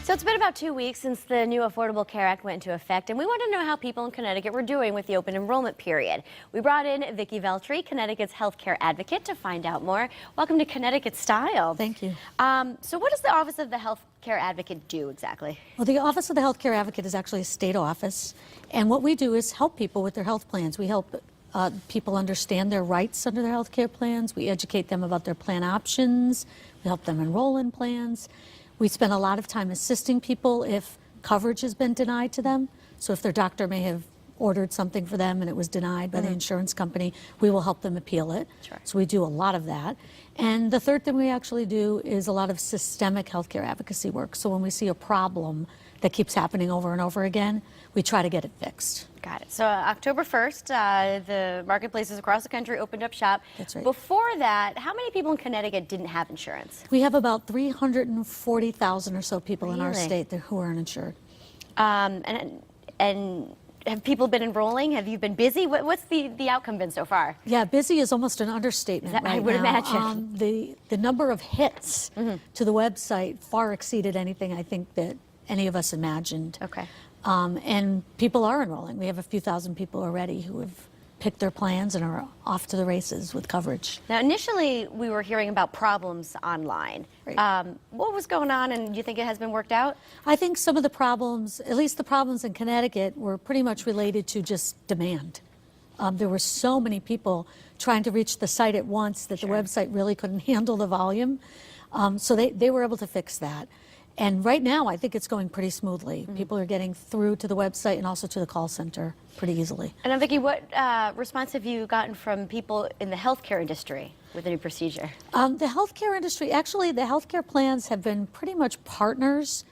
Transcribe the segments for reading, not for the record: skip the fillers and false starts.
So it's been about 2 weeks since the new Affordable Care Act went into effect, and we want to know how people in Connecticut were doing with the open enrollment period. We brought in Vicki Veltri, Connecticut's healthcare advocate, to find out more. Welcome to Connecticut Style. Thank you. So what does the Office of the Healthcare Advocate do exactly? Well, the Office of the Healthcare Advocate is actually a state office, and what we do is help people with their health plans. We help people understand their rights under their health care plans. We educate them about their plan options. We help them enroll in plans. We spend a lot of time assisting people if coverage has been denied to them. So if their doctor may have ordered something for them and it was denied by the insurance company, we will help them appeal it. Sure. So we do a lot of that. And the third thing we actually do is a lot of systemic healthcare advocacy work. So when we see a problem that keeps happening over and over again, we try to get it fixed. Got it. So October 1st, the marketplaces across the country opened up shop. That's right. Before that, how many people in Connecticut didn't have insurance? We have about 340,000 or so people in our Really? state who are uninsured. And have people been enrolling? Have you been busy? What's the outcome been so far? Yeah, busy is almost an understatement right I would now. imagine. The number of hits to the website far exceeded anything I think that any of us imagined. Okay. And people are enrolling. We have a few thousand people already who have picked their plans and are off to the races with coverage. Now, initially, we were hearing about problems online. Right. What was going on, and do you think it has been worked out? I think some of the problems, at least the problems in Connecticut, were pretty much related to just demand. There were so many people trying to reach the site at once that the website really couldn't handle the volume. So they were able to fix that. And right now, I think it's going pretty smoothly. People are getting through to the website and also to the call center pretty easily. And Vicki, what response have you gotten from people in the healthcare industry with the new procedure? The healthcare industry, actually, the healthcare plans have been pretty much partners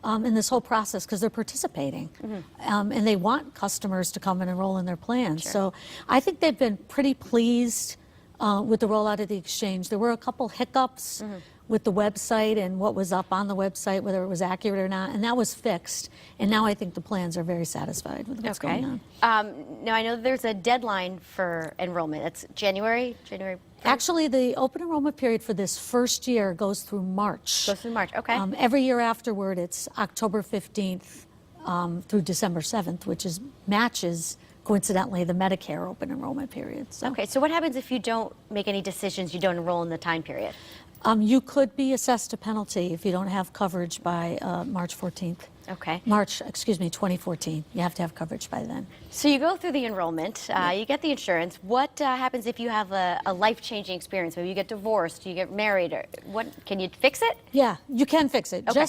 in this whole process because they're participating. And they want customers to come and enroll in their plans. Sure. So I think they've been pretty pleased with the rollout of the exchange. There were a couple hiccups with the website and what was up on the website, whether it was accurate or not, and that was fixed. And now I think the plans are very satisfied with what's going on. Now, I know there's a deadline for enrollment. It's January 1st? Actually, the open enrollment period for this first year goes through March. Goes through March, okay. Every year afterward, it's October 15th through December 7th, which matches, coincidentally, the Medicare open enrollment period. So. Okay, so what happens if you don't make any decisions, you don't enroll in the time period? You could be assessed a penalty if you don't have coverage by March 14th. Okay. 2014. You have to have coverage by then. So you go through the enrollment, you get the insurance. What happens if you have a life-changing experience? Maybe you get divorced, you get married, or what? Can you fix it? Yeah, you can fix it. Okay.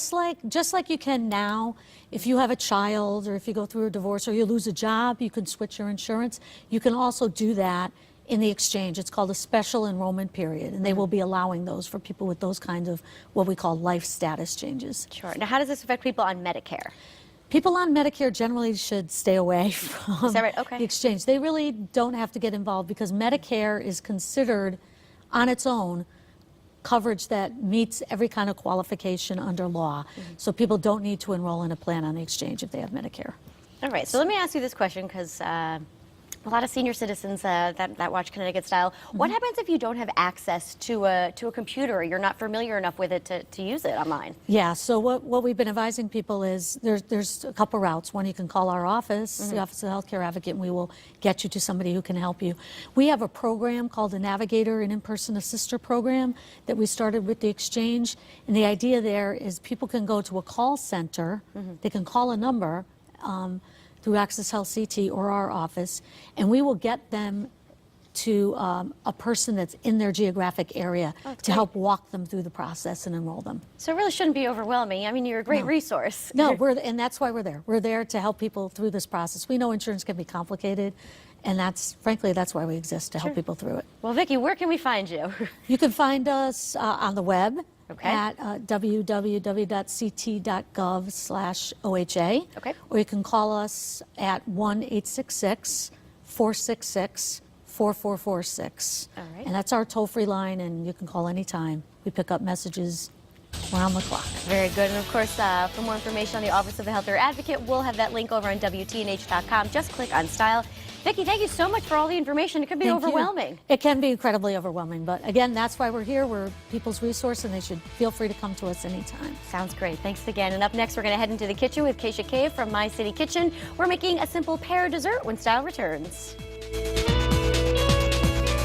Just like you can now. If you have a child or if you go through a divorce or you lose a job, you can switch your insurance. You can also do that in the exchange. It's called a special enrollment period, and they will be allowing those for people with those kinds of what we call life status changes. Sure. Now, how does this affect people on Medicare? People on Medicare generally should stay away from Is that right? Okay. the exchange. They really don't have to get involved because Medicare is considered on its own coverage that meets every kind of qualification under law. So people don't need to enroll in a plan on the exchange if they have Medicare. All right. So let me ask you this question because a lot of senior citizens that watch Connecticut Style. What happens if you don't have access to a computer or you're not familiar enough with it to use it online? Yeah, so what we've been advising people is there's a couple routes. One, you can call our office, the Office of the Healthcare Advocate, and we will get you to somebody who can help you. We have a program called the Navigator, an in-person assister program that we started with the exchange. And the idea there is people can go to a call center, they can call a number, through Access Health CT or our office, and we will get them to a person that's in their geographic area to help walk them through the process and enroll them. So it really shouldn't be overwhelming. I mean, you're a great resource. No, and that's why we're there. We're there to help people through this process. We know insurance can be complicated, and frankly, that's why we exist, to help people through it. Well, Vicki, where can we find you? You can find us on the web. Okay. At www.ct.gov/OHA. Okay. Or you can call us at 1-866-466-4446. All right. And that's our toll-free line, and you can call anytime. We pick up messages around the clock. Very good. And of course, for more information on the Office of the Healthcare Advocate, we'll have that link over on WTNH.com. Just click on Style. Vicki, thank you so much for all the information. It could be Thank you. overwhelming. It can be incredibly overwhelming, but again, that's why we're here. We're people's resource, and they should feel free to come to us anytime. Sounds great. Thanks again. And up next, we're going to head into the kitchen with Keisha Cave from My City Kitchen. We're making a simple pear dessert when style returns.